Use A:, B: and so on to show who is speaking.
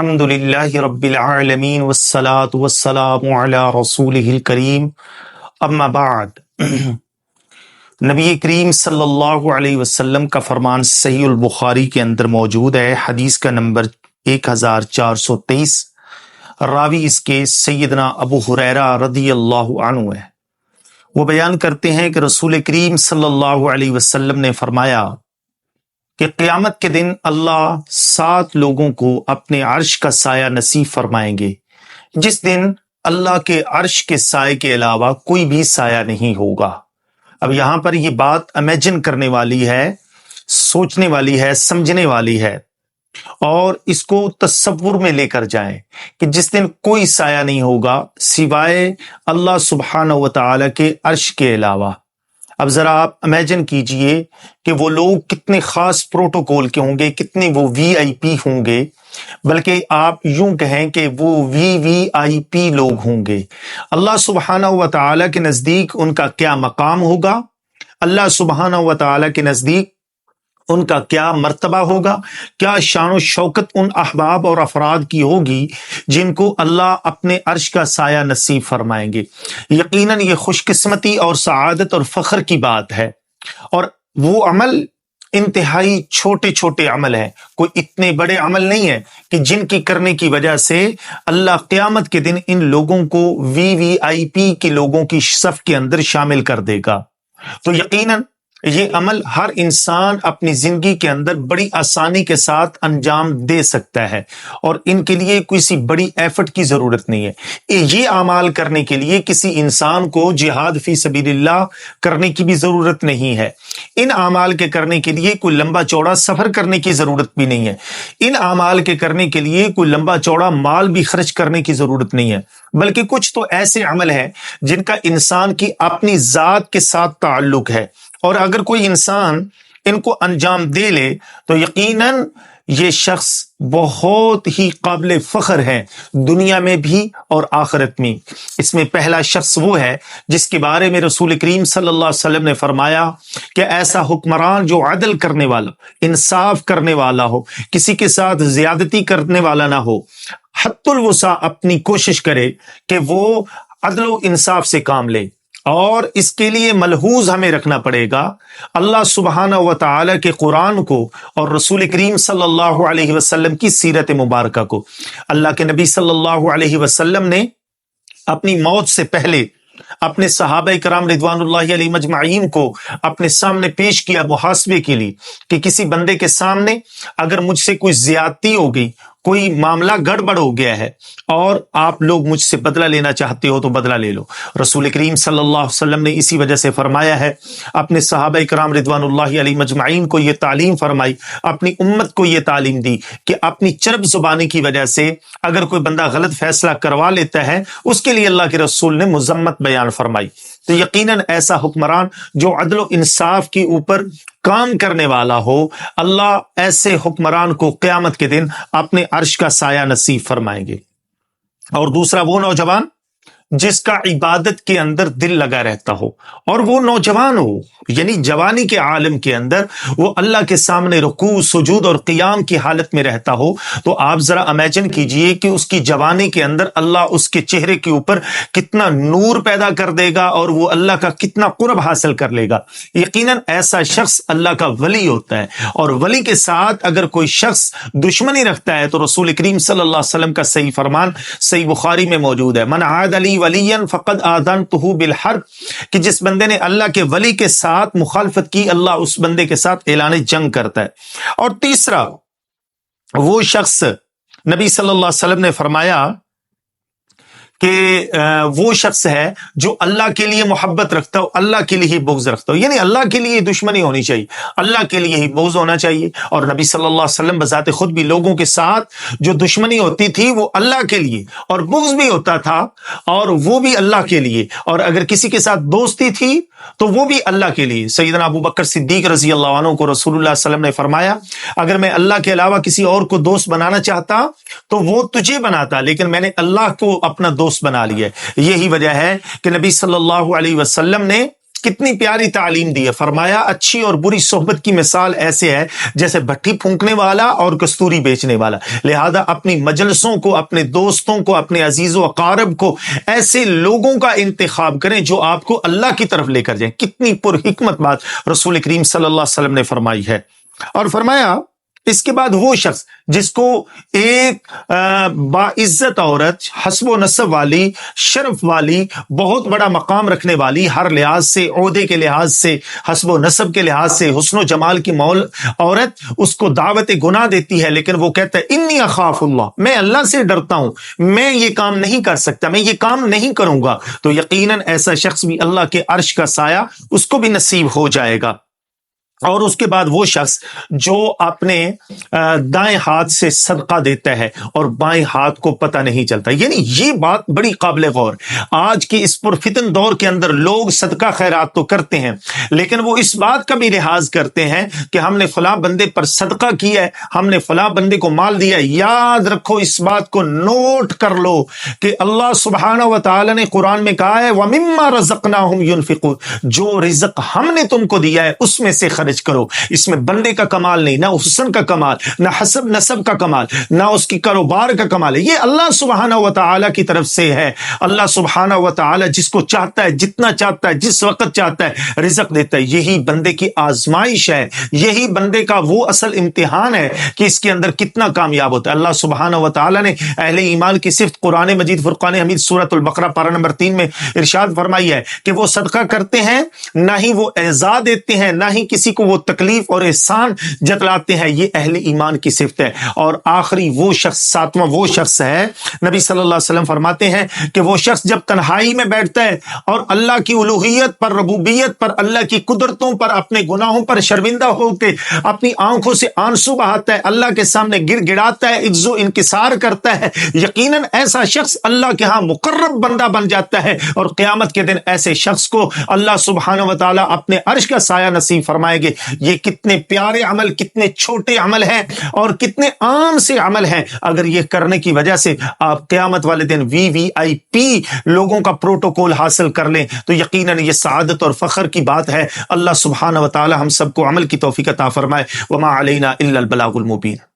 A: الحمد للہ رب العالمین والصلاة والسلام علی رسولہ الکریم اما بعد۔ نبی کریم صلی اللہ علیہ وسلم کا فرمان صحیح البخاری کے اندر موجود ہے، حدیث کا نمبر 1423، راوی اس کے سیدنا ابو ہریرہ رضی اللہ عنہ ہے۔ وہ بیان کرتے ہیں کہ رسول کریم صلی اللہ علیہ وسلم نے فرمایا کہ قیامت کے دن اللہ 7 لوگوں کو اپنے عرش کا سایہ نصیب فرمائیں گے، جس دن اللہ کے عرش کے سائے کے علاوہ کوئی بھی سایہ نہیں ہوگا۔ اب یہاں پر یہ بات امیجن کرنے والی ہے، سوچنے والی ہے، سمجھنے والی ہے، اور اس کو تصور میں لے کر جائیں کہ جس دن کوئی سایہ نہیں ہوگا سوائے اللہ سبحانہ و تعالی کے عرش کے علاوہ۔ اب ذرا آپ امیجن کیجئے کہ وہ لوگ کتنے خاص پروٹوکول کے ہوں گے، کتنے وہ وی آئی پی ہوں گے، بلکہ آپ یوں کہیں کہ وہ وی آئی پی لوگ ہوں گے۔ اللہ سبحانہ و تعالی کے نزدیک ان کا کیا مقام ہوگا، اللہ سبحانہ و تعالی کے نزدیک ان کا کیا مرتبہ ہوگا، کیا شان و شوکت ان احباب اور افراد کی ہوگی جن کو اللہ اپنے عرش کا سایہ نصیب فرمائیں گے۔ یقیناً یہ خوش قسمتی اور سعادت اور فخر کی بات ہے، اور وہ عمل انتہائی چھوٹے چھوٹے عمل ہیں، کوئی اتنے بڑے عمل نہیں ہے کہ جن کی کرنے کی وجہ سے اللہ قیامت کے دن ان لوگوں کو وی آئی پی کے لوگوں کی صف کے اندر شامل کر دے گا۔ تو یقیناً یہ عمل ہر انسان اپنی زندگی کے اندر بڑی آسانی کے ساتھ انجام دے سکتا ہے، اور ان کے لیے کسی بڑی ایفرٹ کی ضرورت نہیں ہے۔ یہ اعمال کرنے کے لیے کسی انسان کو جہاد فی سبیل اللہ کرنے کی بھی ضرورت نہیں ہے، ان اعمال کے کرنے کے لیے کوئی لمبا چوڑا سفر کرنے کی ضرورت بھی نہیں ہے، ان اعمال کے کرنے کے لیے کوئی لمبا چوڑا مال بھی خرچ کرنے کی ضرورت نہیں ہے، بلکہ کچھ تو ایسے عمل ہیں جن کا انسان کی اپنی ذات کے ساتھ تعلق ہے، اور اگر کوئی انسان ان کو انجام دے لے تو یقیناً یہ شخص بہت ہی قابل فخر ہے، دنیا میں بھی اور آخرت میں۔ اس میں پہلا شخص وہ ہے جس کے بارے میں رسول کریم صلی اللہ علیہ وسلم نے فرمایا کہ ایسا حکمران جو عدل کرنے والا، انصاف کرنے والا ہو، کسی کے ساتھ زیادتی کرنے والا نہ ہو، حد الوسع اپنی کوشش کرے کہ وہ عدل و انصاف سے کام لے۔ اور اس کے لیے ملحوظ ہمیں رکھنا پڑے گا اللہ سبحانہ و تعالی کے قرآن کو اور رسول کریم صلی اللہ علیہ وسلم کی سیرت مبارکہ کو۔ اللہ کے نبی صلی اللہ علیہ وسلم نے اپنی موت سے پہلے اپنے صحابہ کرام رضوان اللہ علیہ مجمعین کو اپنے سامنے پیش کیا محاسبے کے لیے کہ کسی بندے کے سامنے اگر مجھ سے کوئی زیادتی ہو گئی، کوئی معاملہ گڑبڑ ہو گیا ہے اور آپ لوگ مجھ سے بدلہ لینا چاہتے ہو تو بدلہ لے لو۔ رسول کریم صلی اللہ علیہ وسلم نے اسی وجہ سے فرمایا ہے، اپنے صحابہ کرام رضوان اللہ علیہ مجمعین کو یہ تعلیم فرمائی، اپنی امت کو یہ تعلیم دی کہ اپنی چرب زبانی کی وجہ سے اگر کوئی بندہ غلط فیصلہ کروا لیتا ہے اس کے لیے اللہ کے رسول نے مذمت بیان فرمائی۔ تو یقیناً ایسا حکمران جو عدل و انصاف کے اوپر کام کرنے والا ہو، اللہ ایسے حکمران کو قیامت کے دن اپنے عرش کا سایہ نصیب فرمائیں گے۔ اور دوسرا وہ نوجوان جس کا عبادت کے اندر دل لگا رہتا ہو، اور وہ نوجوان ہو یعنی جوانی کے عالم کے اندر وہ اللہ کے سامنے رکوع، سجود اور قیام کی حالت میں رہتا ہو، تو آپ ذرا امیجن کیجئے کہ اس کی جوانی کے اندر اللہ اس کے چہرے کے اوپر کتنا نور پیدا کر دے گا اور وہ اللہ کا کتنا قرب حاصل کر لے گا۔ یقیناً ایسا شخص اللہ کا ولی ہوتا ہے، اور ولی کے ساتھ اگر کوئی شخص دشمنی رکھتا ہے تو رسول کریم صلی اللہ علیہ وسلم کا صحیح فرمان صحیح بخاری میں موجود ہے، من عاد لی ولیًا فقد آذنتہ بالحرب، کہ جس بندے نے اللہ کے ولی کے ساتھ مخالفت کی اللہ اس بندے کے ساتھ اعلان جنگ کرتا ہے۔ اور تیسرا وہ شخص نبی صلی اللہ علیہ وسلم نے فرمایا کہ وہ شخص ہے جو اللہ کے لیے محبت رکھتا ہو، اللہ کے لیے ہی بغض رکھتا ہو، یعنی اللہ کے لیے دشمنی ہونی چاہیے، اللہ کے لیے ہی بغض ہونا چاہیے۔ اور نبی صلی اللہ علیہ وسلم بذات خود بھی لوگوں کے ساتھ جو دشمنی ہوتی تھی وہ اللہ کے لیے، اور بغض بھی ہوتا تھا اور وہ بھی اللہ کے لیے، اور اگر کسی کے ساتھ دوستی تھی تو وہ بھی اللہ کے لیے۔ سیدنا ابو بکر صدیق رضی اللہ عنہ کو رسول اللہ صلی اللہ علیہ وسلم نے فرمایا، اگر میں اللہ کے علاوہ کسی اور کو دوست بنانا چاہتا تو وہ تجھے بناتا، لیکن میں نے اللہ کو اپنا دوست بنا لیا ہے۔ یہی وجہ ہے کہ نبی صلی اللہ علیہ وسلم نے کتنی پیاری تعلیم دی ہے. فرمایا اچھی اور بری صحبت کی مثال ایسے ہے جیسے بھٹی پھونکنے والا اور کستوری بیچنے والا. لہذا اپنی مجلسوں کو، اپنے دوستوں کو، اپنے عزیز و اقارب کو ایسے لوگوں کا انتخاب کریں جو آپ کو اللہ کی طرف لے کر جائیں. کتنی پر حکمت بات رسول کریم صلی اللہ علیہ وسلم نے فرمائی ہے. اور فرمایا اس کے بعد وہ شخص جس کو ایک باعزت عورت، حسب و نسب والی، شرف والی، بہت بڑا مقام رکھنے والی، ہر لحاظ سے، عہدے کے لحاظ سے، حسب و نسب کے لحاظ سے، حسن و جمال کی مول عورت اس کو دعوت گناہ دیتی ہے، لیکن وہ کہتا ہے انی اخاف اللہ، میں اللہ سے ڈرتا ہوں، میں یہ کام نہیں کر سکتا، میں یہ کام نہیں کروں گا، تو یقیناً ایسا شخص بھی اللہ کے عرش کا سایہ اس کو بھی نصیب ہو جائے گا. اور اس کے بعد وہ شخص جو اپنے دائیں ہاتھ سے صدقہ دیتا ہے اور بائیں ہاتھ کو پتہ نہیں چلتا. یعنی یہ بات بڑی قابل غور. آج کی اس پرفتن دور کے اندر لوگ صدقہ خیرات تو کرتے ہیں، لیکن وہ اس بات کا بھی لحاظ کرتے ہیں کہ ہم نے فلاں بندے پر صدقہ کیا ہے، ہم نے فلاں بندے کو مال دیا ہے. یاد رکھو، اس بات کو نوٹ کر لو کہ اللہ سبحانہ و تعالی نے قرآن میں کہا ہے وَمِمَّا رَزَقْنَاهُمْ يُنْفِقُونَ، جو رزق ہم نے تم کو دیا ہے اس میں سے خرچ کرو. اس میں بندے کا کمال نہیں، نہ حسن کا کمال، نہ حسب نسب کا کمال، نہ اس کی کاروبار کا کمال ہے. یہ اللہ سبحانہ و تعالی کی طرف سے ہے. اللہ سبحانہ و تعالی جس کو چاہتا ہے، جتنا چاہتا ہے، جس وقت چاہتا ہے رزق دیتا ہے. یہی بندے کی آزمائش ہے، یہی بندے کا وہ اصل امتحان ہے کہ اس کے اندر کتنا کامیاب ہوتا ہے. اللہ سبحانہ و تعالی نے اہل ایمان کی صفت قرآن مجید فرقان حمید سورۃ البقرہ پارہ نمبر 3 میں ارشاد فرمائی ہے کہ وہ صدقہ کرتے ہیں، نہ ہی وہ اعزاء دیتے ہیں، نہ ہی کسی کو وہ تکلیف اور احسان جتلاتے ہیں. یہ اہل ایمان کی صفت ہے. اور آخری وہ شخص، ساتواں وہ شخص ہے، نبی صلی اللہ علیہ وسلم فرماتے ہیں کہ وہ شخص جب تنہائی میں بیٹھتا ہے اور اللہ کی الوہیت پر، ربوبیت پر، اللہ کی قدرتوں پر، اپنے گناہوں پر شرمندہ ہو کے اپنی آنکھوں سے آنسو بہاتا ہے، اللہ کے سامنے گر گڑاتا ہے، عجز و انکسار کرتا ہے، یقیناً ایسا شخص اللہ کے ہاں مقرب بندہ بن جاتا ہے. اور قیامت کے دن ایسے شخص کو اللہ سبحانہ و تعالی اپنے عرش کا سایہ نصیب فرمائے گے. یہ کتنے پیارے عمل، کتنے چھوٹے عمل ہیں اور کتنے عام سے عمل ہیں. اگر یہ کرنے کی وجہ سے آپ قیامت والے دن VIP لوگوں کا پروٹوکول حاصل کر لیں تو یقیناً یہ سعادت اور فخر کی بات ہے. اللہ سبحانہ و تعالی ہم سب کو عمل کی توفیق عطا فرمائے. وما علینا الا البلاغ المبین.